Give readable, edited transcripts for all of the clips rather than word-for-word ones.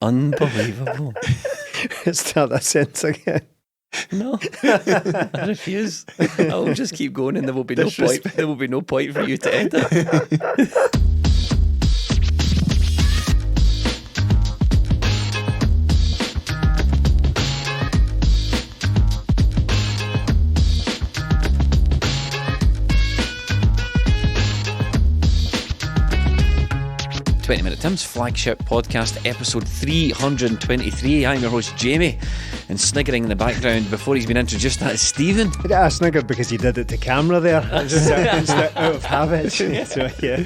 Unbelievable. Start that sentence again. No, I refuse. I'll just keep going, and there will be no point. There will be no point for you to edit. 20 Minute Tim's Flagship podcast, episode 323. I'm your host, Jamie, and sniggering in the background before he's been introduced, that is Stephen. I sniggered because you did it to camera there. Just out of habit. So, yeah.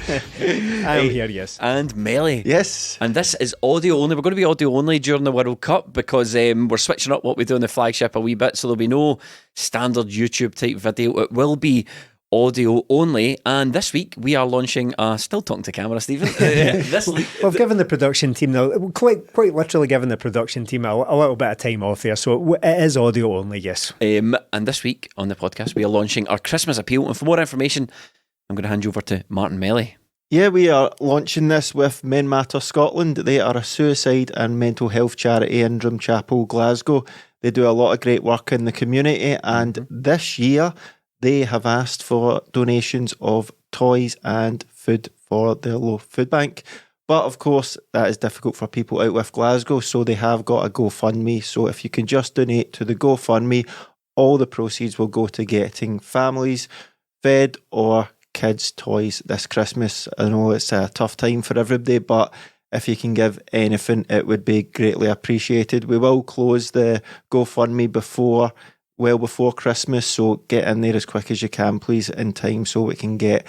I'm here, yes. And Melly. Yes. And this is audio only. We're going to be audio only during the World Cup because we're switching up what we do on the Flagship a wee bit, so there'll be no standard YouTube type video. It will be audio only, and this week we are launching still talking to camera, Stephen. We've given the production team quite literally given the production team a little bit of time off there, so it is audio only, yes. And this week on the podcast we are launching our Christmas appeal, and for more information I'm going to hand you over to Martin Melly. Yeah, we are launching this with Men Matter Scotland. They are a suicide and mental health charity in Drumchapel, Glasgow. They do a lot of great work in the community, and this year they have asked for donations of toys and food for their local food bank. But of course, that is difficult for people out with Glasgow, so they have got a GoFundMe. So if you can just donate to the GoFundMe, all the proceeds will go to getting families fed or kids toys this Christmas. I know it's a tough time for everybody, but if you can give anything, it would be greatly appreciated. We will close the GoFundMe before Christmas, so get in there as quick as you can, please, in time, so we can get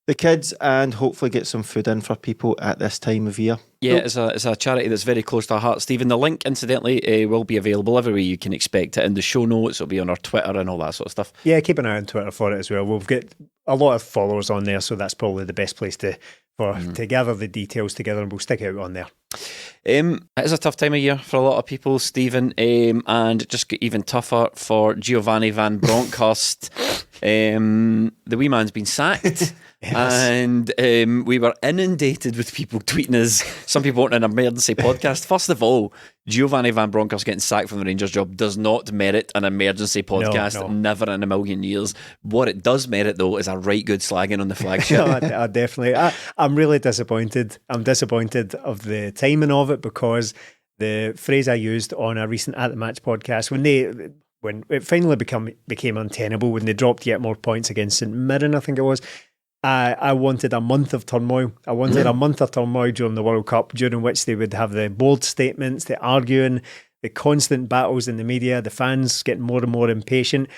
the kids and hopefully get some food in for people at this time of year. Yeah, it's a charity that's very close to our heart, Stephen. The link, incidentally, will be available everywhere you can expect it in the show notes. It'll be on our Twitter and all that sort of stuff. Yeah, keep an eye on Twitter for it as well. We've got a lot of followers on there, so that's probably the best place to gather the details together, and we'll stick it out on there. It is a tough time of year for a lot of people, Stephen, and just got even tougher for Giovanni van Bronckhorst. The wee man's been sacked. Yes. And we were inundated with people tweeting us, some people wanting an emergency podcast. First of all, Giovanni van Bronckhorst getting sacked from the Rangers job does not merit an emergency podcast. No. Never in a million years. What it does merit, though, is a right good slagging on the Flagship. I definitely. I'm really disappointed. I'm disappointed of the timing of it, because the phrase I used on a recent At The Match podcast, when it finally became untenable, when they dropped yet more points against St Mirren, I think it was, I wanted a month of turmoil. I wanted a month of turmoil during the World Cup, during which they would have the bold statements, the arguing, the constant battles in the media, the fans getting more and more impatient.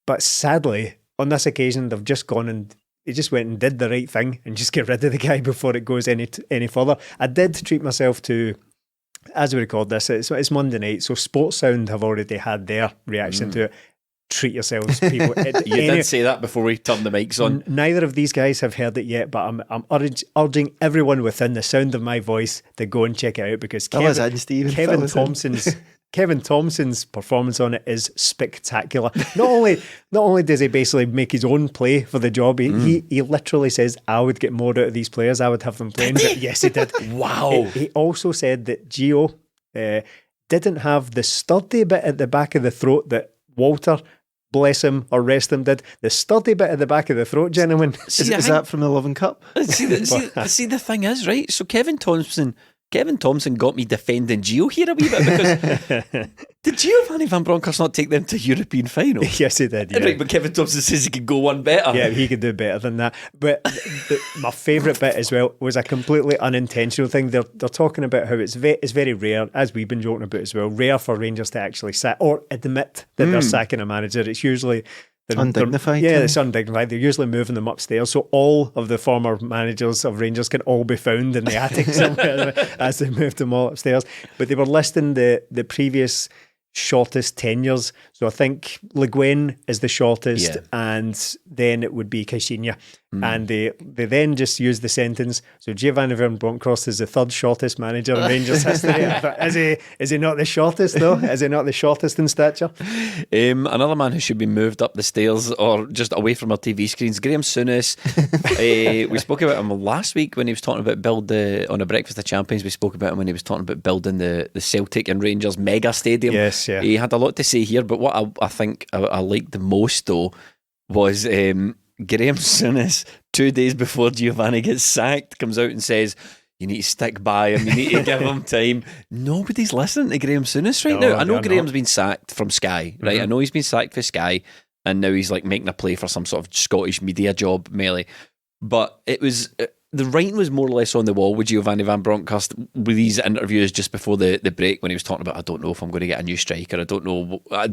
But sadly, on this occasion, they've just gone and they just went and did the right thing and just get rid of the guy before it goes any further. I did treat myself to, as we record this, it's Monday night, so Sports Sound have already had their reaction to it. Treat yourselves, people. You did say that before we turned the mics on. Neither of these guys have heard it yet, but I'm urging everyone within the sound of my voice to go and check it out, because Kevin Thompson's performance on it is spectacular. Not only does he basically make his own play for the job, he literally says, I would get more out of these players, I would have them playing. Yes, he did. Wow. He also said that Gio didn't have the sturdy bit at the back of the throat that Walter, bless him or rest him, did. The sturdy bit at the back of the throat, gentlemen. Is that from the Loving Cup? See, the thing is, right, so Kevin Thompson got me defending Gio here a wee bit, because did Giovanni van Bronckhorst not take them to European final? Yes, he did. Yeah. Right, but Kevin Thompson says he could go one better. Yeah, he could do better than that. But my favourite bit as well was a completely unintentional thing. They're talking about how it's very rare, as we've been joking about as well, rare for Rangers to actually sack or admit that they're sacking a manager. It's usually undignified. It's undignified. They're usually moving them upstairs, so all of the former managers of Rangers can all be found in the attic somewhere as they moved them all upstairs. But they were listing the previous shortest tenures. So I think Le Guin is the shortest, Yeah. and then it would be Caixinha. And they then just use the sentence, so Giovanni Van Bronckhorst is the third shortest manager in Rangers history. But is he not the shortest, though? Is he not the shortest in stature? Another man who should be moved up the stairs or just away from our TV screens, Graham Souness. We spoke about him last week when he was talking about on a Breakfast of Champions. We spoke about him when he was talking about building the Celtic and Rangers mega stadium. Yes, yeah. He had a lot to say here, but what I think I liked the most, though, was Graham Souness, 2 days before Giovanni gets sacked, comes out and says, you need to stick by him, you need to give him time. Nobody's listening to Graham Souness right now. I know Graham's been sacked from Sky, right? I know he's been sacked for Sky, and now he's like making a play for some sort of Scottish media job, Melly. But it was... the writing was more or less on the wall with Giovanni Van Bronckhorst with these interviews just before the break, when he was talking about, I don't know if I'm going to get a new striker. I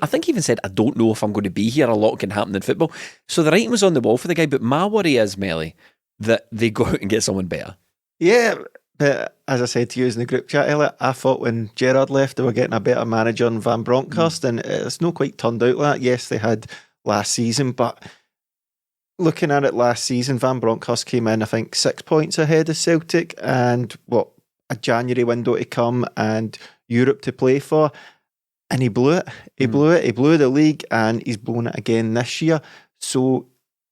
think he even said, I don't know if I'm going to be here. A lot can happen in football. So the writing was on the wall for the guy. But my worry is, Melly, that they go out and get someone better. Yeah, but as I said to you in the group chat earlier, I thought when Gerrard left, they were getting a better manager than Van Bronckhorst, and it's not quite turned out like that. Yes, they had last season, but looking at it last season, Van Bronckhorst came in, I think, 6 points ahead of Celtic, and a January window to come and Europe to play for, and he blew it. He blew it. He blew the league, and he's blown it again this year. So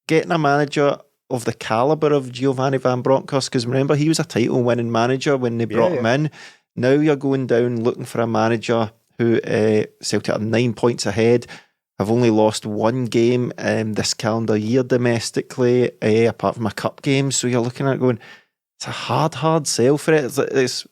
getting a manager of the calibre of Giovanni Van Bronckhorst, because remember, he was a title-winning manager when they brought him in. Now you're going down looking for a manager who Celtic are 9 points ahead, have only lost one game this calendar year domestically, apart from a cup game. So you're looking at it going, it's a hard sell for it. It's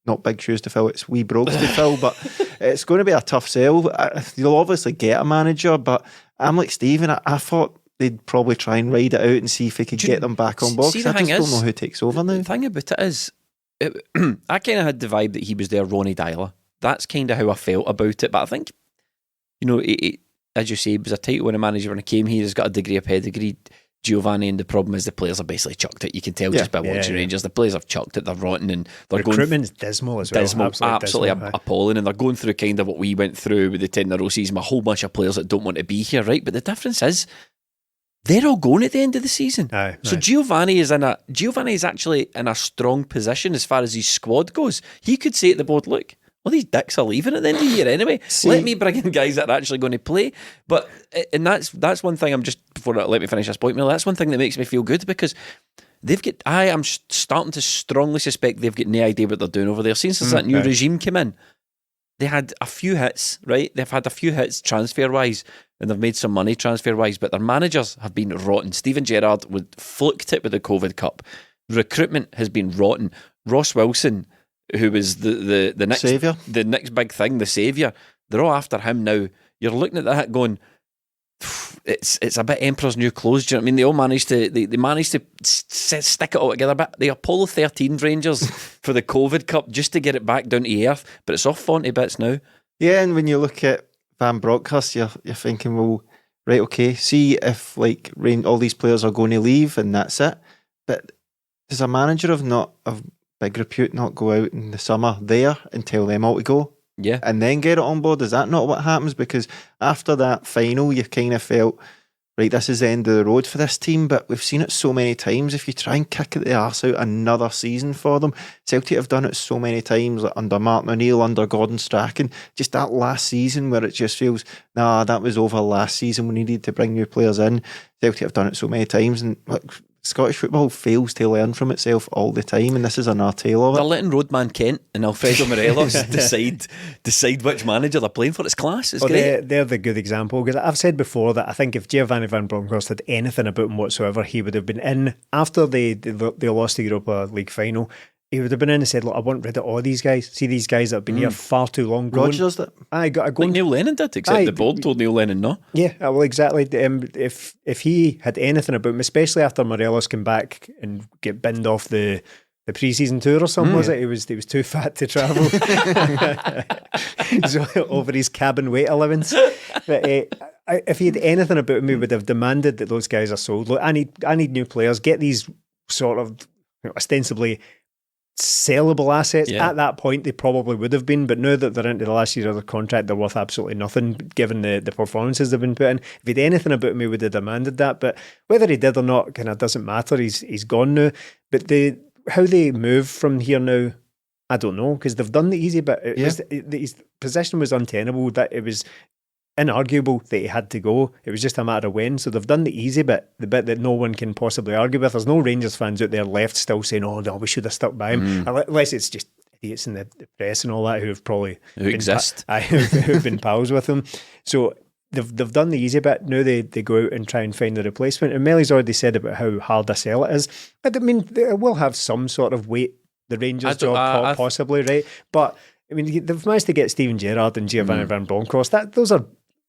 not big shoes to fill, it's wee brogues to fill, but it's going to be a tough sell. You'll obviously get a manager, but I'm like Stephen, I thought they'd probably try and ride it out and see if they could get them back on board. I just don't know who takes over now. The thing about it is, I kind of had the vibe that he was their Ronnie Dyler. That's kind of how I felt about it. But I think, as you say, he was a title winning manager when he came here. He's got a degree of pedigree, Giovanni, and the problem is the players have basically chucked it. You can tell just by watching Rangers. The players have chucked it. They're rotten, and they're recruitment's dismal as well. Absolutely appalling, and they're going through kind of what we went through with the 10-in-a-row season. A whole bunch of players that don't want to be here, right? But the difference is, they're all going at the end of the season. So Giovanni is actually in a strong position as far as his squad goes. He could say at the board, look, all these dicks are leaving at the end of the year anyway. Let me bring in guys that are actually going to play. But and that's one thing. Let me finish this point, Mel. That's one thing that makes me feel good, because I am starting to strongly suspect they've got no idea what they're doing over there. Since that new regime came in, they had a few hits, right? They've had a few hits transfer-wise, and they've made some money transfer-wise, but their managers have been rotten. Steven Gerrard fluked it with the COVID Cup. Recruitment has been rotten. Ross Wilson, who was the next saviour, the next big thing, the saviour, they're all after him now. You're looking at that going, it's a bit Emperor's New Clothes. Do you know what I mean? They all managed to stick it all together. But the Apollo 13 Rangers for the COVID Cup just to get it back down to earth. But it's off Fonty bits now. Yeah, and when you look at Van Bronckhorst, you're thinking, well, right, okay, see if all these players are going to leave and that's it. But does a manager of big repute not go out in the summer there and tell them all to go? Yeah. And then get it on board? Is that not what happens? Because after that final, you kind of felt, right, this is the end of the road for this team, but we've seen it so many times. If you try and kick the arse out another season for them, Celtic have done it so many times, like under Martin O'Neill, under Gordon Strachan, just that last season where it just feels, that was over last season, we needed to bring new players in. Celtic have done it so many times, and look, Scottish football fails to learn from itself all the time, and this is another tale of it. They're letting Roadman Kent and Alfredo Morelos decide which manager they're playing for. It's class. It's great. They're the good example, because I've said before that I think if Giovanni Van Bronckhorst had anything about him whatsoever, he would have been in after they lost the Europa League final. He would have been in and said, look, I want rid of all these guys. See these guys that have been here far too long. Rodgers did. Like Neil Lennon did, except the board told Neil Lennon no. Yeah, well, exactly. If he had anything about him, especially after Morelos came back and get binned off the pre-season tour or something, was it? He was too fat to travel. So over his cabin weight allowance. But if he had anything about him, he would have demanded that those guys are sold. Look, I need new players. Get these sort of ostensibly sellable assets. Yeah. At that point, they probably would have been, but now that they're into the last year of their contract, they're worth absolutely nothing, given the performances they've been put in. If he'd anything about him, he would have demanded that, but whether he did or not kind of doesn't matter. He's gone now. But how they move from here now, I don't know, because they've done the easy bit. His position was untenable, that it was inarguable that he had to go. It was just a matter of when. So they've done the easy bit, the bit that no one can possibly argue with. There's no Rangers fans out there left still saying, "Oh no, we should have stuck by him," unless it's just idiots in the press and all that who have probably who've been pals with him. So they've done the easy bit. Now they go out and try and find the replacement. And Melly's already said about how hard a sell it is. I mean, it will have some sort of weight, the Rangers job, possibly, right? But I mean, they've managed to get Steven Gerrard and Giovanni Van Bronckhorst.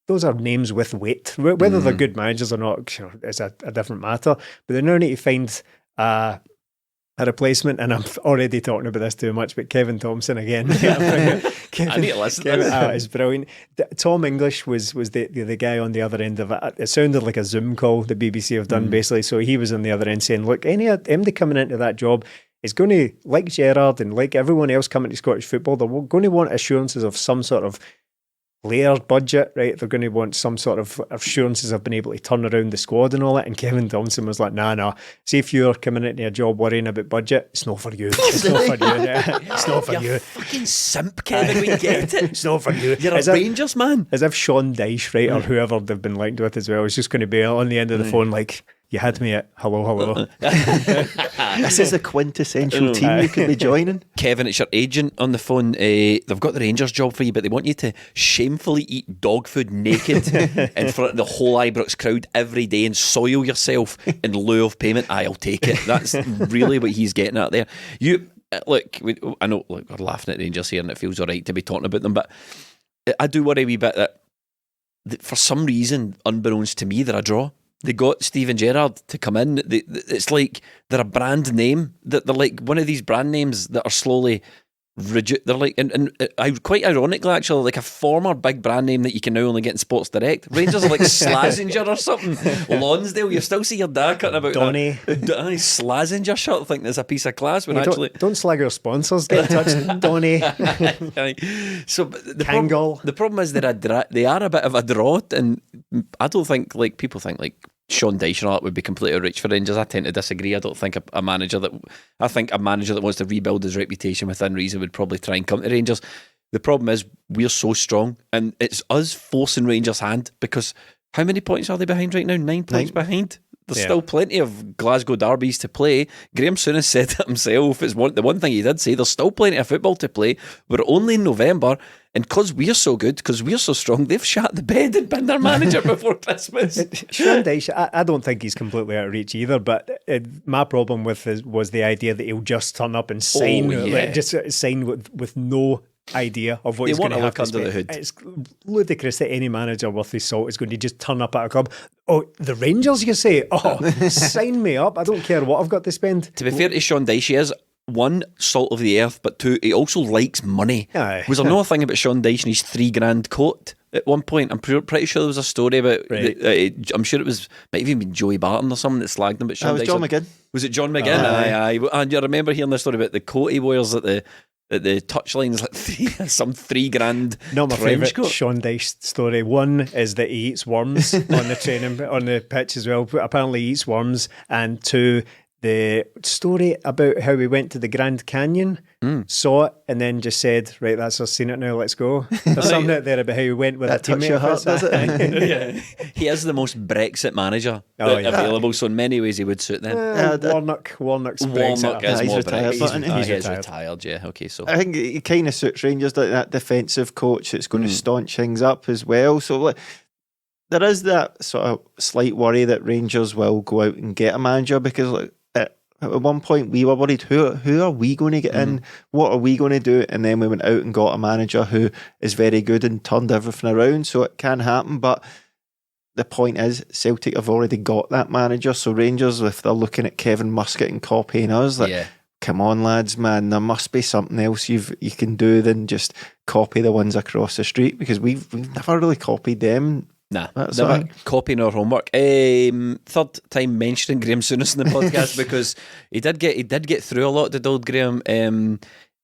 Those are names with weight. Whether they're good managers or not is a different matter. But they now need to find a replacement, and I'm already talking about this too much, but Kevin Thompson again. I need to listen to this. Is brilliant. Tom English was the guy on the other end of it. It sounded like a Zoom call the BBC have done, basically. So he was on the other end saying, look, anybody coming into that job is going to, like Gerrard and like everyone else coming to Scottish football, they're going to want assurances of some sort of player budget, right? They're going to want some sort of assurances of being able to turn around the squad and all that. And Kevin Thompson was like, nah. See, if you're coming into a job worrying about budget, it's not for you. It's not for you. It's not for you. Fucking simp, Kevin. We get it. It's not for you. You're a Rangers man. As if Sean Dyche, right, or whoever they've been linked with as well, is just going to be on the end of the phone like, you had me at hello. This is a quintessential team you could be joining. Kevin, it's your agent on the phone. They've got the Rangers job for you, but they want you to shamefully eat dog food naked in front of the whole Ibrox crowd every day and soil yourself in lieu of payment. I'll take it. That's really what he's getting at there. Look, I know we're laughing at Rangers here and it feels all right to be talking about them, but I do worry a wee bit that for some reason, unbeknownst to me, they're a draw. They got Steven Gerrard to come in. It's like they're a brand name. They're like one of these brand names that are slowly they're like, and quite ironically, actually, like a former big brand name that you can now only get in Sports Direct. Rangers are like Slazenger or something. Lonsdale, you still see your dad cutting about Donny. Slazenger shirt. I think there's a piece of class when actually don't slag our sponsors. Get in touch, Donny. So the problem is they are a bit of a drought, and I don't think like people think like Sean Dyche and all that would be completely rich for Rangers. I tend to disagree. I think a manager that wants to rebuild his reputation within reason would probably try and come to Rangers. The problem is we're so strong, and it's us forcing Rangers' hand, because how many points are they behind right now? 9 points behind. There's still plenty of Glasgow derbies to play. Graham Souness said it himself. It's the one thing he did say. There's still plenty of football to play. We're only in November, and because we're so good, because we're so strong, they've shot the bed and been their manager before Christmas. Sean Dyche, I don't think he's completely out of reach either, but my problem with was the idea that he'll just turn up and sign, sign with no idea of what he's going to have to under the hood. It's ludicrous that any manager worth his salt is going to just turn up at a club. Oh, the Rangers, you say? Oh, sign me up. I don't care what I've got to spend. To be fair to Sean Dyche, he is one, salt of the earth, but two, he also likes money. Aye. Was there no thing about Sean Dyche and his $3,000 coat at one point? I'm pretty sure there was a story about I'm sure it might have even been Joey Barton or someone that slagged him, but Sean Dyche. John McGinn. Was it John McGinn? Aye. And you remember hearing the story about the coat he wears at the touchline is like some $3,000. Not my favourite Sean Dyche story. One is that he eats worms on the pitch as well. Apparently he eats worms. And two, the story about how he went to the Grand Canyon, saw it, and then just said, right, that's us seen it now, let's go. There's something out there about how he went with a teammate of his. Does it? He is the most Brexit manager available, so in many ways he would suit them. Warnock's Brexit. Warnock is more Brexit. He's retired, yeah. Okay, so I think he kind of suits Rangers, like that defensive coach that's going to staunch things up as well. So like, there is that sort of slight worry that Rangers will go out and get a manager, because like, at one point we were worried, who are we going to get in? What are we going to do? And then we went out and got a manager who is very good and turned everything around. So it can happen. But the point is, Celtic have already got that manager. So Rangers, if they're looking at Kevin Muscat and copying us, come on lads, man, there must be something else you can do than just copy the ones across the street, because we've never really copied them Nah, That's never all right. copying our homework. Third time mentioning Graham Souness in the podcast because he did get through a lot. Did old Graham?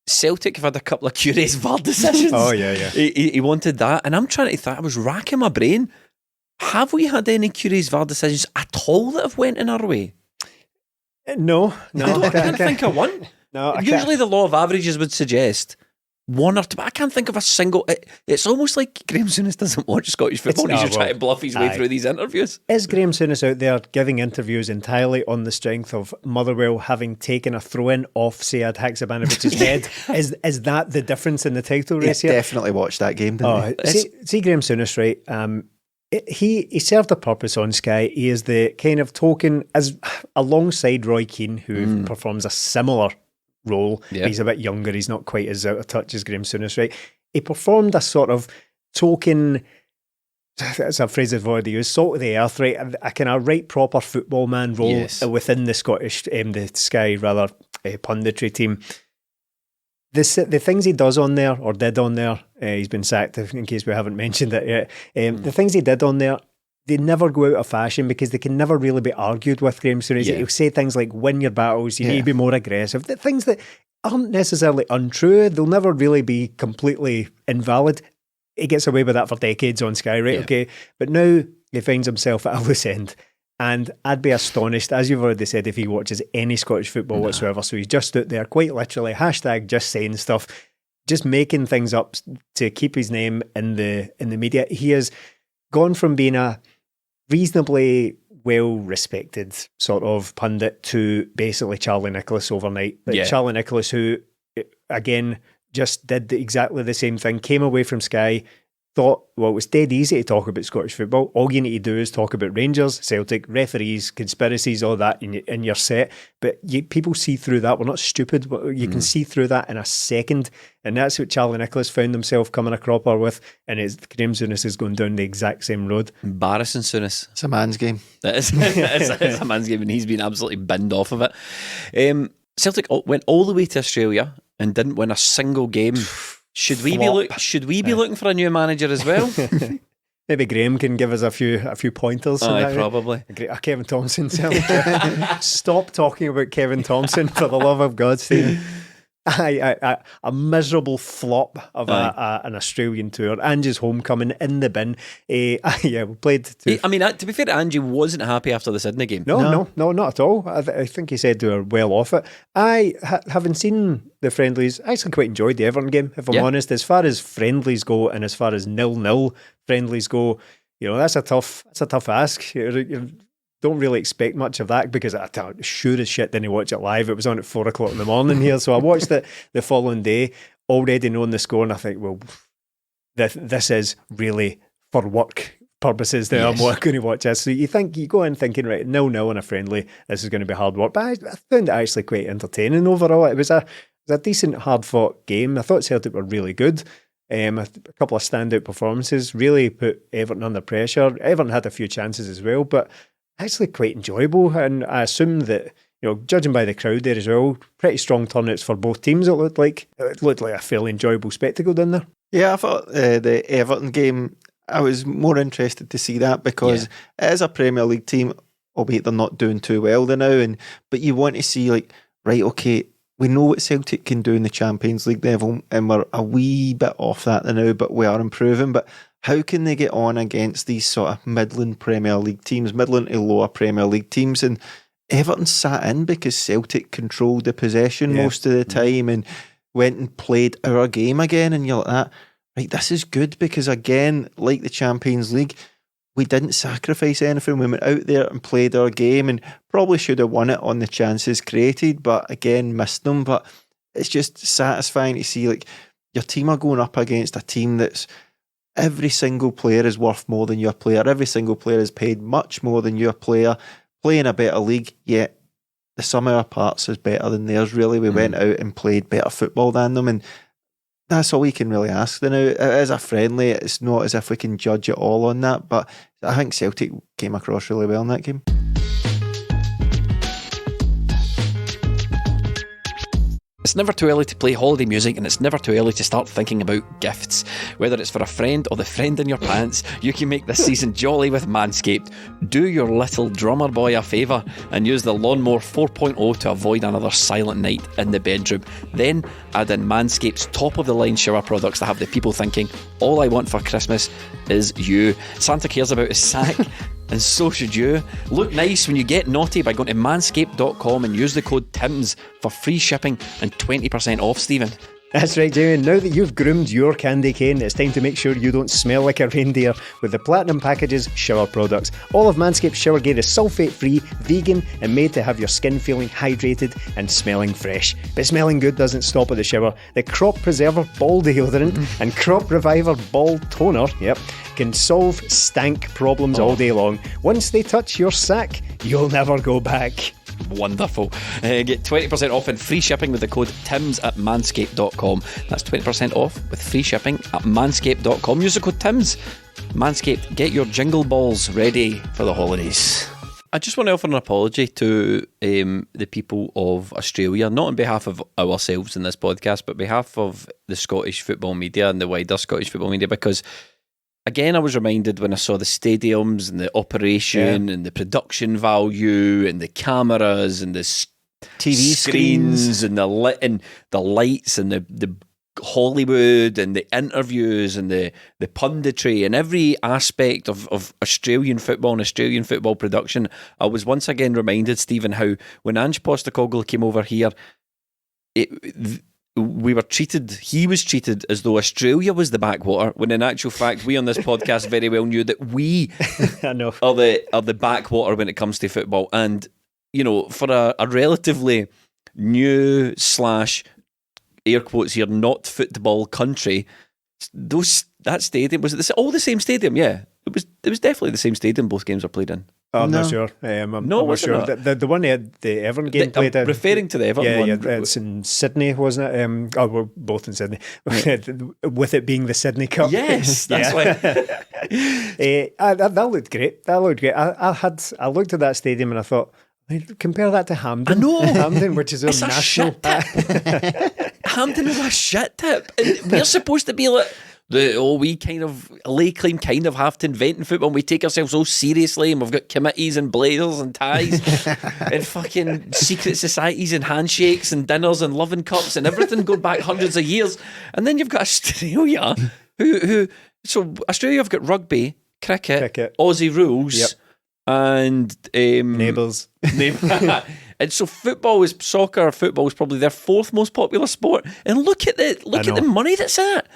Celtic have had a couple of curious VAR decisions. Oh yeah. He wanted that, and I'm trying to think. I was racking my brain. Have we had any curious VAR decisions at all that have went in our way? No. I can't think of one. No, Usually the law of averages would suggest one or two, but I can't think of a single. It's almost like Graham Souness doesn't watch Scottish football. He's just trying to bluff his way through these interviews. Is Graham Souness out there giving interviews entirely on the strength of Motherwell having taken a throw-in off Sead Haksabanović's head? Is that the difference in the title race here? Definitely watched that game, didn't he? See Graham Souness, right? He served a purpose on Sky. He is the kind of token, as alongside Roy Keane, who performs a similar role. Yeah. He's a bit younger. He's not quite as out of touch as Graham Souness, right? He performed a sort of token, that's a phrase I've already used, salt of the earth, right? A kind of right proper football man role within the Scottish, the Sky rather, punditry team. The things he does on there, or did on there, he's been sacked in case we haven't mentioned it yet. The things he did on there, they never go out of fashion because they can never really be argued with. Graham Souness, he'll say things like win your battles, you need to be more aggressive. The things that aren't necessarily untrue, they'll never really be completely invalid. He gets away with that for decades on Sky, right? Okay, but now he finds himself at a loose end. And I'd be astonished, as you've already said, if he watches any Scottish football whatsoever. So he's just out there, quite literally, hashtag just saying stuff, just making things up to keep his name in the media. He has gone from being a reasonably well-respected sort of pundit to basically Charlie Nicholas overnight. But Charlie Nicholas, who, again, just did exactly the same thing, came away from Sky, thought, well, it was dead easy to talk about Scottish football. All you need to do is talk about Rangers, Celtic, referees, conspiracies, all that, and you're set. But people see through that. We're not stupid. You can see through that in a second. And that's what Charlie Nicholas found himself coming a cropper with. And Graham Souness is going down the exact same road. Embarrassing, Souness. It's a man's game. It's a man's game, and he's been absolutely binned off of it. Celtic went all the way to Australia and didn't win a single game. Should we be looking for a new manager as well? Maybe Graham can give us a few pointers. Aye, probably. Kevin Thompson. Stop talking about Kevin Thompson, for the love of God, Stephen. A miserable flop of an Australian tour. Ange's homecoming in the bin. We played. To be fair, Ange wasn't happy after the Sydney game. No, not at all. I think he said they were well off it. Having seen the friendlies, I actually quite enjoyed the Everton game, if I'm honest. As far as friendlies go, and as far as 0-0 friendlies go, that's a tough ask. You don't really expect much of that because I sure as shit didn't watch it live. It was on at 4:00 in the morning here, so I watched it the following day, already knowing the score, and I think, well, this is really for work purposes that I'm going to watch this. So you go in thinking, right, 0-0 in a friendly, this is going to be hard work. But I found it actually quite entertaining overall. It was a decent, hard-fought game. I thought Celtic were really good. A couple of standout performances, really put Everton under pressure. Everton had a few chances as well, but actually quite enjoyable. And I assume that, judging by the crowd there as well, pretty strong turnouts for both teams. It looked like a fairly enjoyable spectacle, didn't there? Yeah, I thought the Everton game, I was more interested to see that because it is a Premier League team, albeit they're not doing too well there now. But you want to see, right, okay, we know what Celtic can do in the Champions League level, and we're a wee bit off that now, but we are improving. But how can they get on against these sort of Midland Premier League teams, Midland to lower Premier League teams? And Everton sat in because Celtic controlled the possession most of the time and went and played our game again. And you're like that, right, this is good because, again, like the Champions League, we didn't sacrifice anything. We went out there and played our game and probably should have won it on the chances created, but again, missed them. But it's just satisfying to see your team are going up against a team that's every single player is worth more than your player. Every single player is paid much more than your player, playing a better league, yet the sum of our parts is better than theirs, really. We went out and played better football than them, and that's all we can really ask. Now, as a friendly, it's not as if we can judge it all on that, but I think Celtic came across really well in that game. It's never too early to play holiday music, and it's never too early to start thinking about gifts. Whether it's for a friend or the friend in your pants, you can make this season jolly with Manscaped. Do your little drummer boy a favour and use the Lawnmower 4.0 to avoid another silent night in the bedroom. Then add in Manscaped's top-of-the-line shower products that have the people thinking, all I want for Christmas is you. Santa cares about his sack. And so should you. Look nice when you get naughty by going to manscaped.com and use the code TIMS for free shipping and 20% off, Stephen. That's right, Jamie. Now that you've groomed your candy cane, it's time to make sure you don't smell like a reindeer with the Platinum Package's shower products. All of Manscaped's shower gear is sulfate-free, vegan, and made to have your skin feeling hydrated and smelling fresh. But smelling good doesn't stop at the shower. The Crop Preserver Ball Deodorant and Crop Reviver Ball Toner, can solve stank problems all day long. Once they touch your sack, you'll never go back. Wonderful. Get 20% off and free shipping with the code TIMS at manscaped.com. That's 20% off with free shipping at manscaped.com. Use the code TIMS. Manscaped, get your jingle balls ready for the holidays. I just want to offer an apology to the people of Australia, not on behalf of ourselves in this podcast, but on behalf of the Scottish football media and the wider Scottish football media, because again, I was reminded when I saw the stadiums and the operation and the production value and the cameras and the TV screens and the lights and the Hollywood and the interviews and the punditry and every aspect of Australian football and Australian football production. I was once again reminded, Stephen, how when Ange Postecoglou came over here, he was treated as though Australia was the backwater, when in actual fact we on this podcast very well knew that we are the backwater when it comes to football. And you know, for a relatively new / air quotes here, not football country, that stadium, was it all the same stadium? Yeah, it was definitely the same stadium both games were played in. I'm not sure. I'm not sure. The one the Everton game played in. Referring to the Everton one. Yeah, it's in Sydney, wasn't it? We're both in Sydney. With it being the Sydney Cup. Yes, that's why. That looked great. I looked at that stadium and I thought, compare that to Hampden. I know. Hampden, which is it's a national. Hampden is a shit tip. And we're supposed to be like, we kind of lay claim, kind of have to invent in football, and we take ourselves so seriously, and we've got committees and blazers and ties and fucking secret societies and handshakes and dinners and loving cups and everything going back hundreds of years. And then you've got Australia, so Australia have got rugby, cricket, Aussie rules, and neighbours. And so football is probably their fourth most popular sport. And look at the money that's in it.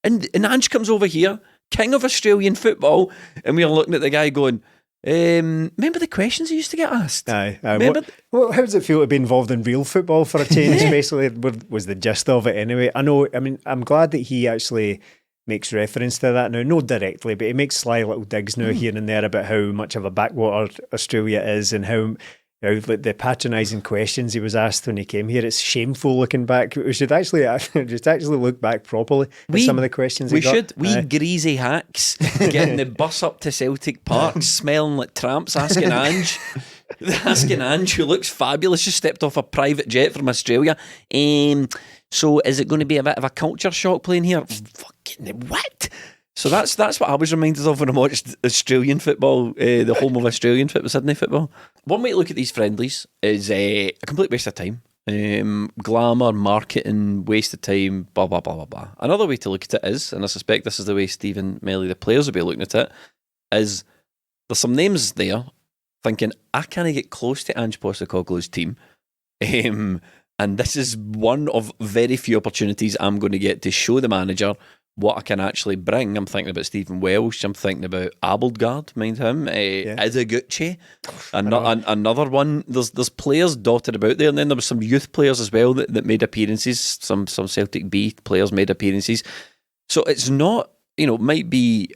And Ange comes over here, king of Australian football, and we are looking at the guy going, remember the questions he used to get asked? Aye. How does it feel to be involved in real football for a change? Basically, was the gist of it anyway. I'm glad that he actually makes reference to that now, not directly, but he makes sly little digs now here and there about how much of a backwater Australia is and how the patronising questions he was asked when he came here. It's shameful looking back. We should actually look back properly at some of the questions. We greasy hacks getting the bus up to Celtic Park, smelling like tramps, asking Ange, who looks fabulous, just stepped off a private jet from Australia. So is it going to be a bit of a culture shock playing here? Fucking what? So that's what I was reminded of when I watched Australian football, the home of Australian football, Sydney football. One way to look at these friendlies is a complete waste of time. Glamour, marketing, waste of time, blah, blah, blah, blah, blah. Another way to look at it is, and I suspect this is the way Stephen Melly, the players, will be looking at it, is there's some names there thinking, I can't get close to Ange Postecoglou's team. And this is one of very few opportunities I'm going to get to show the manager what I can actually bring. I'm thinking about Stephen Welsh. I'm thinking about Abildgaard, mind him. Ideguchi. Another one. There's players dotted about there, and then there was some youth players as well that made appearances. Some Celtic B players made appearances. So it's not, it might be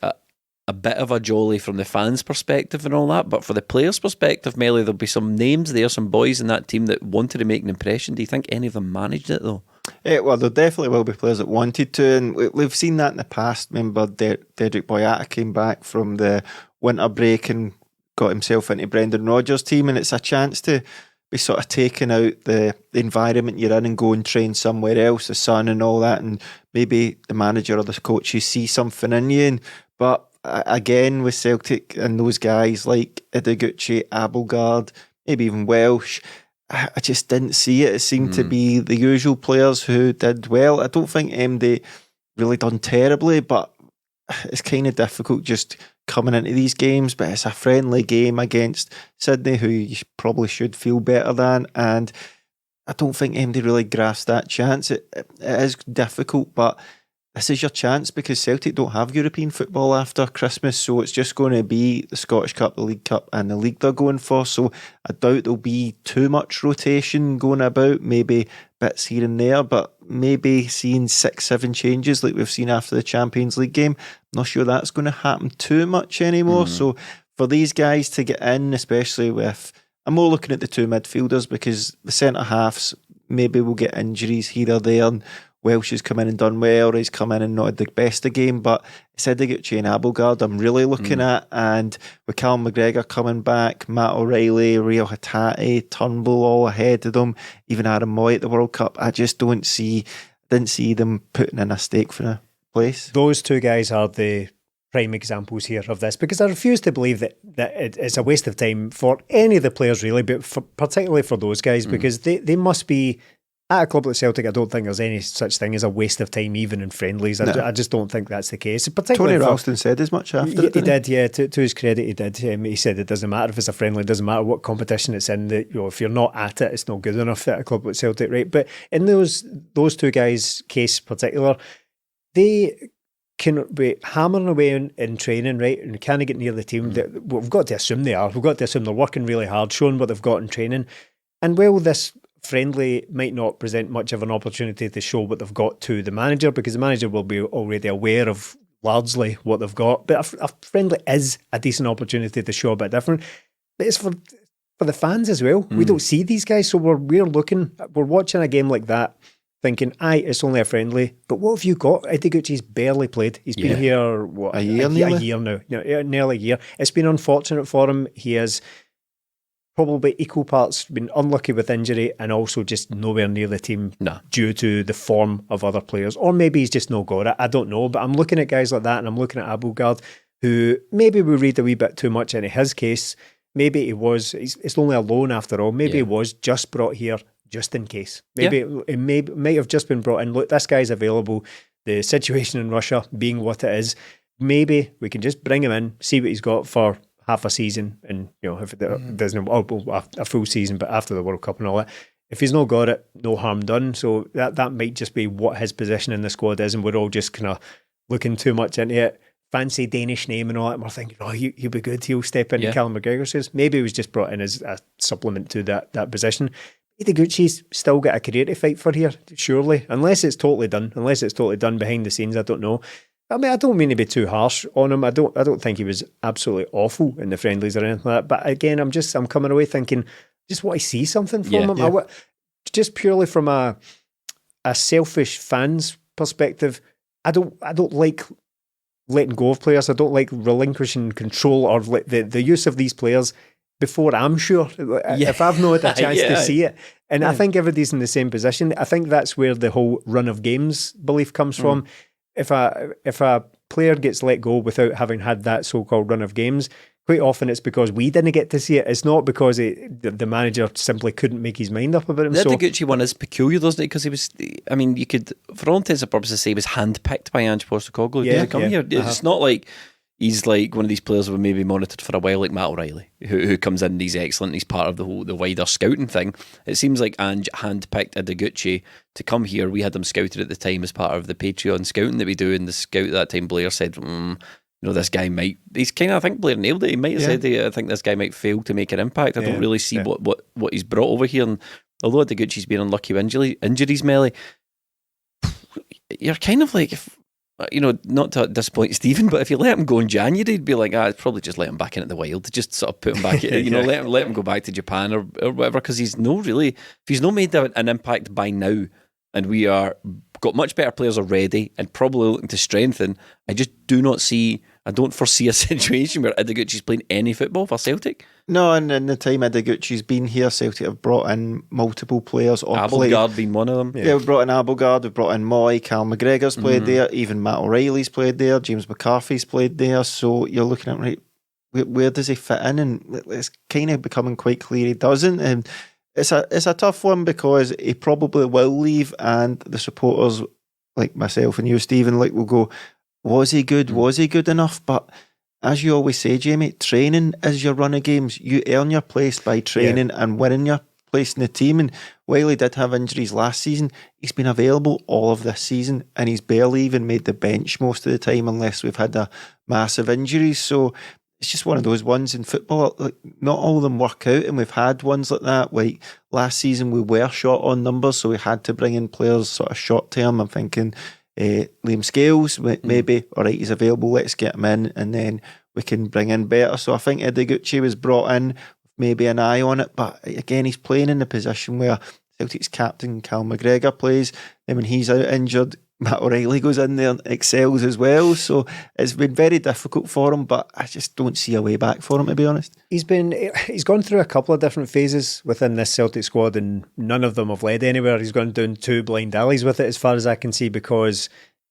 a bit of a jolly from the fans' perspective and all that, but for the players' perspective, Melly, there'll be some names there, some boys in that team that wanted to make an impression. Do you think any of them managed it though? Well, there definitely will be players that wanted to, and we've seen that in the past. Remember, Dedrick Boyata came back from the winter break and got himself into Brendan Rodgers' team, and it's a chance to be sort of taking out the environment you're in and go and train somewhere else, the sun and all that, and maybe the manager or the coaches see something in you. But again, with Celtic and those guys like Ideguchi, Abelgard, maybe even Welsh, I just didn't see it. It seemed to be the usual players who did well. I don't think MD really done terribly, but it's kind of difficult just coming into these games. But it's a friendly game against Sydney, who you probably should feel better than, and I don't think MD really grasped that chance. It is difficult, but this is your chance because Celtic don't have European football after Christmas, so it's just going to be the Scottish Cup, the League Cup and the League they're going for. So I doubt there'll be too much rotation going about, maybe bits here and there, but maybe seeing 6-7 changes like we've seen after the Champions League game. I'm not sure that's going to happen too much anymore. So for these guys to get in, especially with, I'm more looking at the two midfielders because the centre halves maybe will get injuries here or there, and Welsh has come in and done well, or he's come in and not had the best of game, but it's Ideguchi and Abelgard I'm really looking at, and with Callum McGregor coming back, Matt O'Reilly, Rio Hatate, Turnbull all ahead of them, even Aaron Moy at the World Cup, I just didn't see them putting in a stake for a place. Those two guys are the prime examples here of this, because I refuse to believe that it's a waste of time for any of the players really, but particularly for those guys, because they must be at a club like Celtic. I don't think there's any such thing as a waste of time, even in friendlies. I just don't think that's the case. Tony Ralston said as much after he did, yeah. To his credit, he did. He said it doesn't matter if it's a friendly, it doesn't matter what competition it's in. That if you're not at it, it's not good enough at a club like Celtic, right? But in those two guys' case particular, they can be hammering away in training, right? And can get near the team. We've got to assume they are. We've got to assume they're working really hard, showing what they've got in training. And this friendly might not present much of an opportunity to show what they've got to the manager, because the manager will be already aware of largely what they've got. But a friendly is a decent opportunity to show a bit different. But it's for the fans as well. We don't see these guys, so we're watching a game like that thinking, it's only a friendly, but what have you got? Ideguchi's barely played. He's been here a year now, nearly a year. It's been unfortunate for him. He has probably equal parts been unlucky with injury and also just nowhere near the team due to the form of other players. Or maybe he's just no got it. I don't know. But I'm looking at guys like that, and I'm looking at Abelgard, who maybe we read a wee bit too much into his case. Maybe it's only a loan after all. Maybe he was just brought here just in case. Maybe it might have just been brought in. Look, this guy's available. The situation in Russia being what it is, maybe we can just bring him in, see what he's got for half a season, and if it doesn't, a full season, but after the World Cup and all that, if he's not got it, no harm done. So that might just be what his position in the squad is, and we're all just kind of looking too much into it. Fancy Danish name and all that, and we're thinking, he'll be good, he'll step in. Callum McGregor says maybe he was just brought in as a supplement to that position. Ideguchi's still got a career to fight for here, surely, unless it's totally done behind the scenes. I don't know. I mean, I don't mean to be too harsh on him. I don't think he was absolutely awful in the friendlies or anything like that. But again, I'm coming away thinking, just want to see something from him. Yeah. Just purely from a selfish fan's perspective, I don't like letting go of players. I don't like relinquishing control or the use of these players before I'm sure. If I've not had a chance to see it. And I think everybody's in the same position. I think that's where the whole run of games belief comes from. If a player gets let go without having had that so-called run of games, quite often it's because we didn't get to see it. It's not because the manager simply couldn't make his mind up about him. The Ideguchi one is peculiar, doesn't it? Because he was, you could, for all intents and purposes, say he was handpicked by Ange Postecoglou to come here. It's not like he's like one of these players who were maybe monitored for a while, like Matt O'Reilly, who comes in and he's excellent. He's part of the wider scouting thing. It seems like Ange handpicked Ideguchi to come here. We had him scouted at the time as part of the Patreon scouting that we do, and the scout at that time, Blair, said, this guy might, he's kind of, I think Blair nailed it. He might have said, I think this guy might fail to make an impact. I don't really see what he's brought over here. And although Ideguchi's been unlucky with injuries, Melly, you're kind of like, not to disappoint Stephen, but if you let him go in January, he'd be like, I'd probably just let him back in at the Wild, just sort of put him back, let him go back to Japan or whatever, because if he's not made an impact by now, and we are got much better players already and probably looking to strengthen, I just do not see I don't foresee a situation where Ideguchi's playing any football for Celtic. No, and in the time Ideguchi's been here, Celtic have brought in multiple players. Abelgard being one of them. Yeah, we've brought in Abelgard, we've brought in Moy, Cal McGregor's played there, even Matt O'Reilly's played there, James McCarthy's played there. So you're looking at, right, where does he fit in? And it's kind of becoming quite clear he doesn't. And it's a tough one because he probably will leave, and the supporters like myself and you, Stephen, will go, was he good? Was he good enough? But as you always say, Jamie, training is your run of games. You earn your place by training and winning your place in the team. And while he did have injuries last season, he's been available all of this season, and he's barely even made the bench most of the time unless we've had a massive injury. So it's just one of those ones in football. Like, not all of them work out, and we've had ones like that. Like last season, we were short on numbers, so we had to bring in players sort of short term. I'm thinking Liam Scales, maybe, all right, he's available, let's get him in, and then we can bring in better. So I think Ideguchi was brought in, maybe an eye on it, but again, he's playing in the position where Celtic's captain, Cal McGregor, plays. Then when he's out injured, Matt O'Reilly goes in there and excels as well. So it's been very difficult for him, but I just don't see a way back for him, to be honest. He's gone through a couple of different phases within this Celtic squad, and none of them have led anywhere. He's gone down two blind alleys with it, as far as I can see, because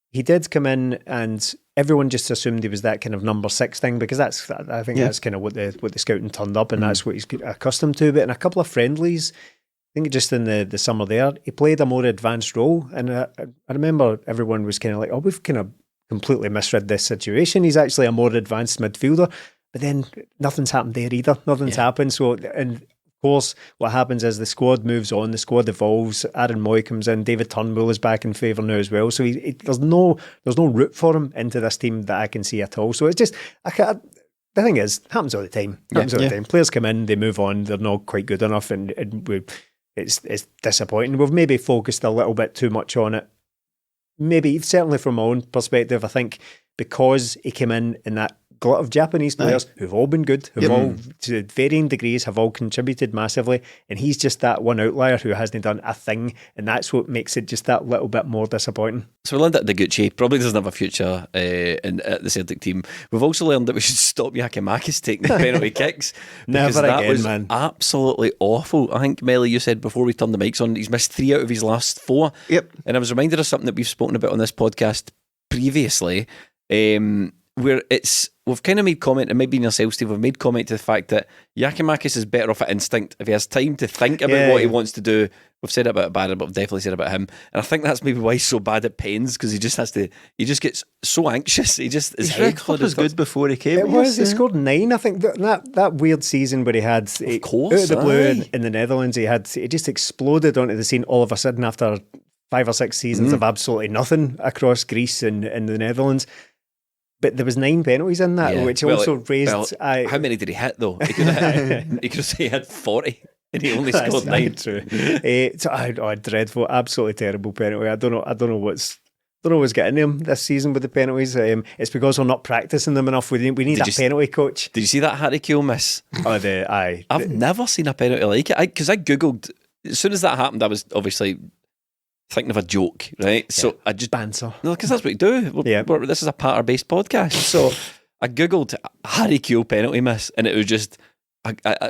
he did come in and everyone just assumed he was that kind of number 6 thing, because that's kind of what the scouting turned up, and that's what he's accustomed to. But in a couple of friendlies, I think just in the summer there, he played a more advanced role, and I remember everyone was kind of like, oh, we've kind of completely misread this situation. He's actually a more advanced midfielder, but then nothing's happened there either. Nothing's happened. So, and of course, what happens is the squad moves on, the squad evolves. Aaron Moy comes in, David Turnbull is back in favour now as well. So there's no route for him into this team that I can see at all. So it's just, the thing is, happens all the time. Players come in, they move on, they're not quite good enough, and it's disappointing. We've maybe focused a little bit too much on it. Maybe, certainly from my own perspective, I think because he came in that glut of Japanese players who've all been good, who've all, to varying degrees, have all contributed massively, and he's just that one outlier who hasn't done a thing, and that's what makes it just that little bit more disappointing. So we learned that Ideguchi probably doesn't have a future at the Celtic team. We've also learned that we should stop Yakimakis taking the penalty kicks. Never again, that was man. Absolutely awful. I think, Melly, you said before we turned the mics on, he's missed 3 out of his last 4. Yep. And I was reminded of something that we've spoken about on this podcast previously, where we've kind of made comment, and maybe in yourself, Steve, we've made comment to the fact that Yakimakis is better off at instinct. If he has time to think about what he wants to do, we've said it about Barrett, but we've definitely said it about him. And I think that's maybe why he's so bad at pens, because he just gets so anxious. His record was good before he came. He scored 9. I think that weird season where he had, out of the blue in the Netherlands, he just exploded onto the scene all of a sudden after 5 or 6 seasons of absolutely nothing across Greece and in the Netherlands. But there was 9 penalties in that, which also raised... how many did he hit, though? He could have hit 40, and he only scored 9. True. Dreadful, absolutely terrible penalty. I don't know what's getting him this season with the penalties. It's because we're not practicing them enough. We need a penalty coach. Did you see that Harry Kewell miss? I've never seen a penalty like it. Because I googled, as soon as that happened, I was obviously thinking of a joke, right? So I just banter. No, because that's what we do. This is a patter-based podcast. So I googled Harry Kewell penalty miss, and it was just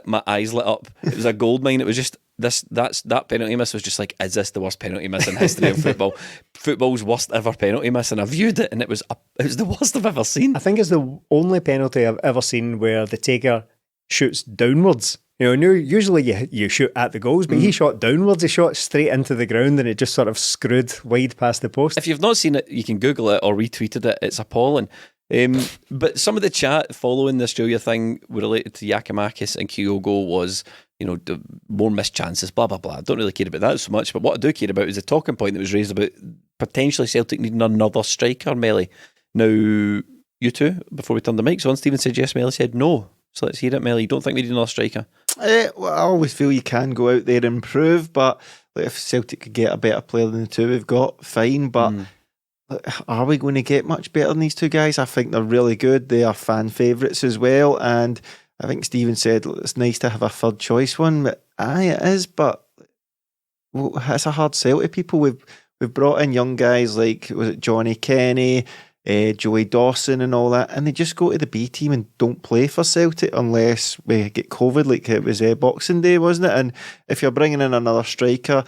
my eyes lit up. It was a gold mine. It was just that penalty miss was just like, is this the worst penalty miss in history of football? Football's worst ever penalty miss, and I viewed it, and it was the worst I've ever seen. I think it's the only penalty I've ever seen where the taker shoots downwards. Usually you shoot at the goals, but he shot downwards. He shot straight into the ground, and it just sort of screwed wide past the post. If you've not seen it, you can Google it or retweeted it. It's appalling. But some of the chat following the Australia thing related to Yakimakis and Kyogo was, the more missed chances, blah, blah, blah. I don't really care about that so much, but what I do care about is the talking point that was raised about potentially Celtic needing another striker, Melly. Now, you two, before we turn the mics on, Stephen said yes, Melly said no. So let's hear it, Melly. You don't think we need another striker? Well, I always feel you can go out there and improve, but if Celtic could get a better player than the 2 we've got, fine. But are we going to get much better than these 2 guys? I think they're really good. They are fan favourites as well. And I think Stephen said it's nice to have a third choice one. But it is. But it's a hard sell to people. We've brought in young guys like, was it Johnny Kenny? Joey Dawson and all that, and they just go to the B team and don't play for Celtic unless we get COVID, like it was Boxing Day, wasn't it? And if you're bringing in another striker,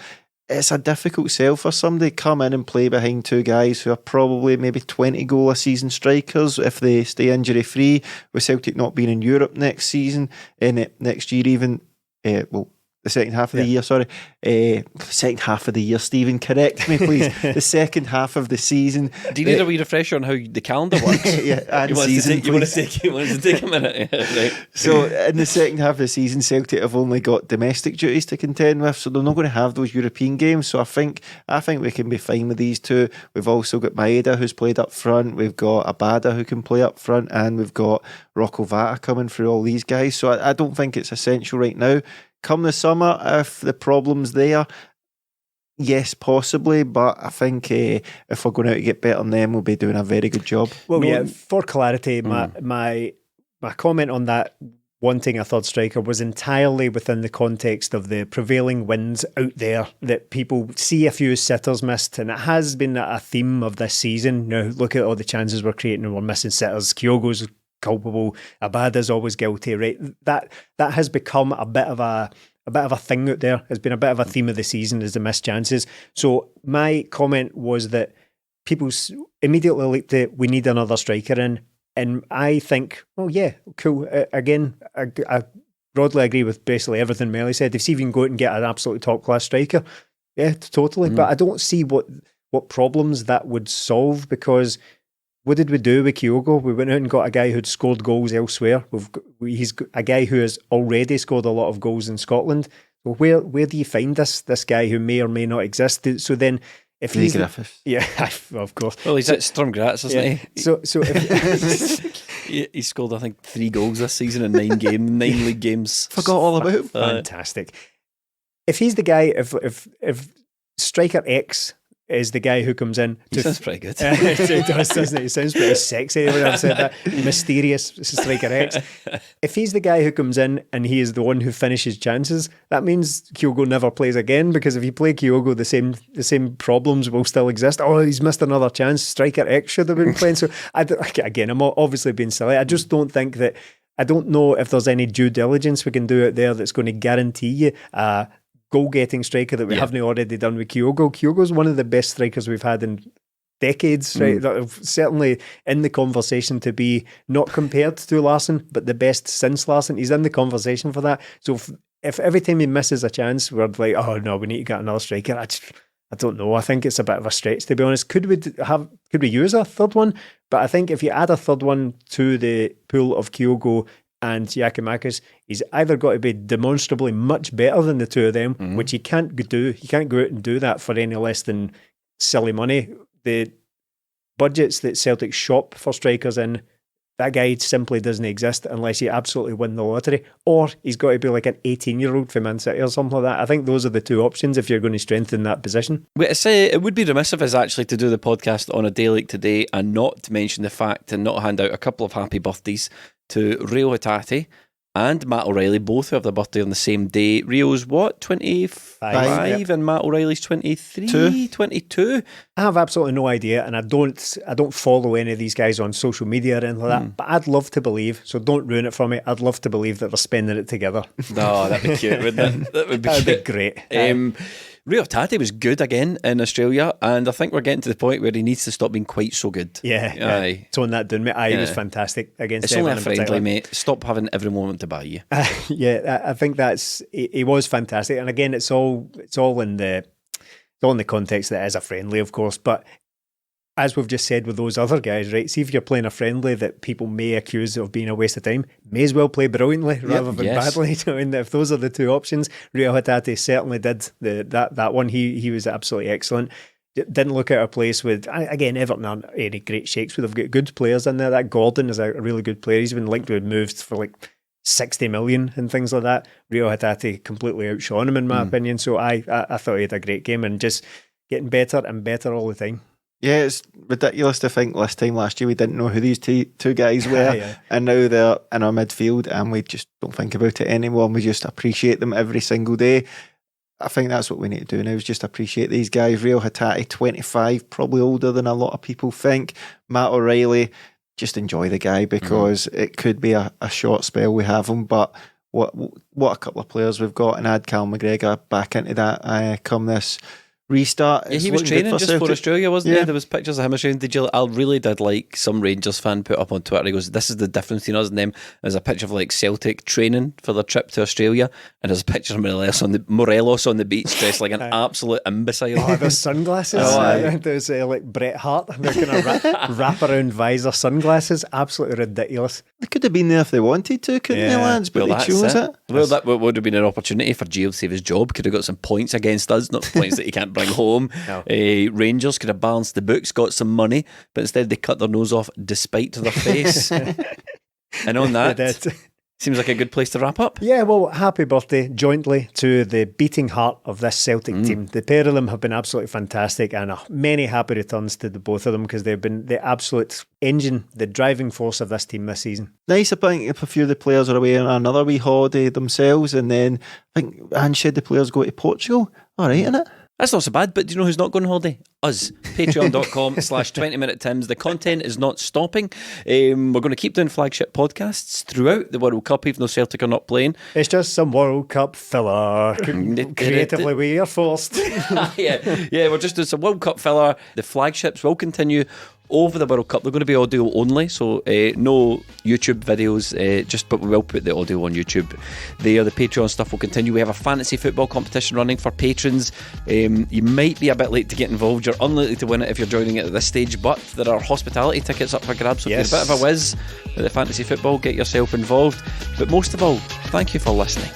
it's a difficult sell for somebody. Come in and play behind two guys who are probably maybe 20 goal a season strikers if they stay injury free, with Celtic not being in Europe next season, and next year even, the second half of the year, second half of the year, Stephen, correct me please. The second half of the season. Do you need a wee refresher on how the calendar works? And you want season, to take a minute. Yeah, right. So in the second half of the season, Celtic have only got domestic duties to contend with, so they're not going to have those European games. So I think we can be fine with these two. We've also got Maeda, who's played up front, we've got Abada, who can play up front, and we've got Rocco Vata coming through all these guys. So I don't think it's essential right now. Come the summer, if the problem's there, yes, possibly, but I think if we're going out to get better than them, we'll be doing a very good job. Well, for clarity, my comment on that wanting a third striker was entirely within the context of the prevailing winds out there, that people see a few sitters missed, and it has been a theme of this season. Now, look at all the chances we're creating and we're missing sitters. Kyogo's culpable, Abada's always guilty, right? That has become a bit of a thing out there. It's been a bit of a theme of the season, is the missed chances. So my comment was that people immediately leaped to, we need another striker in, and I think, oh yeah, cool. Again, I broadly agree with basically everything Melly said. If you can go out and get an absolutely top class striker, yeah, totally. But I don't see what problems that would solve, because what did we do with Kyogo? We went out and got a guy who'd scored goals elsewhere. He's a guy who has already scored a lot of goals in Scotland. So where do you find this guy who may or may not exist? So then, if he's of course. Well, he's at Sturm Graz, isn't he? So if he scored, I think, 3 goals this season in 9 league games. Forgot all about him. Fantastic. If he's the guy, if striker X is the guy who comes in. He sounds pretty good. It does, doesn't it? He sounds pretty sexy when I've said that. Mysterious striker X. If he's the guy who comes in and he is the one who finishes chances, that means Kyogo never plays again, because if you play Kyogo, the same problems will still exist. Oh, he's missed another chance. Striker X should have been playing. So again, I'm obviously being silly. I just don't think that. I don't know if there's any due diligence we can do out there that's going to guarantee you goal-getting striker that we haven't already done with Kyogo. Kyogo's one of the best strikers we've had in decades, right? Certainly in the conversation to be not compared to Larsson, but the best since Larsson. He's in the conversation for that. So if every time he misses a chance, we're like, oh no, we need to get another striker. I don't know. I think it's a bit of a stretch, to be honest. Could we use a third one? But I think if you add a third one to the pool of Kyogo and Giakoumakis, he's either got to be demonstrably much better than the two of them, which he can't do. He can't go out and do that for any less than silly money. The budgets that Celtic shop for strikers in, that guy simply doesn't exist unless you absolutely win the lottery, or he's got to be like an 18-year-old from Man City or something like that. I think those are the two options if you're going to strengthen that position. Wait, I say it would be remiss of us actually to do the podcast on a day like today and not to mention the fact and not hand out a couple of happy birthdays to Rio Hatate and Matt O'Reilly, both who have their birthday on the same day. Rio's what, 25, and Matt O'Reilly's 23, 22. I have absolutely no idea, and I don't follow any of these guys on social media or anything like that, but I'd love to believe, so don't ruin it for me, I'd love to believe that they're spending it together. No, that'd be cute, wouldn't it? That'd be great. Rio Hatate was good again in Australia, and I think we're getting to the point where he needs to stop being quite so good. Yeah. Tone that down, mate. He was fantastic against It's only a friendly, mate. Stop having every moment to buy you. I think he was fantastic, and again, it's all in the context that it is a friendly, of course, but as we've just said with those other guys, right? See, if you're playing a friendly that people may accuse of being a waste of time, may as well play brilliantly rather than badly. I mean, if those are the two options, Rio Hatate certainly did that one. He was absolutely excellent. Didn't look out of place with, again, Everton aren't any great shakes, but they've got good players in there. That Gordon is a really good player. He's been linked with moves for like 60 million and things like that. Rio Hatate completely outshone him in my opinion. So I thought he had a great game and just getting better and better all the time. Yeah, it's ridiculous to think this time last year we didn't know who these two guys were, and now they're in our midfield and we just don't think about it anymore, and we just appreciate them every single day. I think that's what we need to do now, is just appreciate these guys. Real Hatate, 25, probably older than a lot of people think. Matt O'Reilly, just enjoy the guy, because it could be a short spell we have him, but what a couple of players we've got, and add Cal McGregor back into that come this restart. Yeah, he was training just for Australia, wasn't he? Yeah. There was pictures of him training. I really did like some Rangers fan put up on Twitter. He goes, "This is the difference between us and them." There's a picture of like Celtic training for their trip to Australia, and there's a picture of Morelos on the beach dressed like an absolute imbecile. Oh, those sunglasses. Those like Bret Hart. They're kind of wrap around visor sunglasses. Absolutely ridiculous. They could have been there if they wanted to, couldn't they, lads? But they chose it. Well, that would have been an opportunity for Gio to save his job. Could have got some points against us, not points that he can't bring home. No. Rangers could have balanced the books, got some money, but instead they cut their nose off despite their face. And on that, seems like a good place to wrap up. Yeah, well, happy birthday jointly to the beating heart of this Celtic team. The pair of them have been absolutely fantastic, and many happy returns to the both of them, because they've been the absolute engine, the driving force of this team this season. Nice, I think, if a few of the players are away on another wee holiday themselves, and then I think Ange said the players go to Portugal. All right, isn't it? That's not so bad, but do you know who's not going on holiday? Us. Patreon.com/20minute Tims. The content is not stopping. We're going to keep doing flagship podcasts throughout the World Cup, even though Celtic are not playing. It's just some World Cup filler. Creatively, we are forced. yeah, we're just doing some World Cup filler. The flagships will continue over the World Cup. They're going to be audio only, so no YouTube videos, but we will put the audio on YouTube. The Patreon stuff will continue. We have a fantasy football competition running for patrons. You might be a bit late to get involved. You're unlikely to win it if you're joining it at this stage, but there are hospitality tickets up for grabs, so if you're a bit of a whiz with the fantasy football, get yourself involved. But most of all, thank you for listening.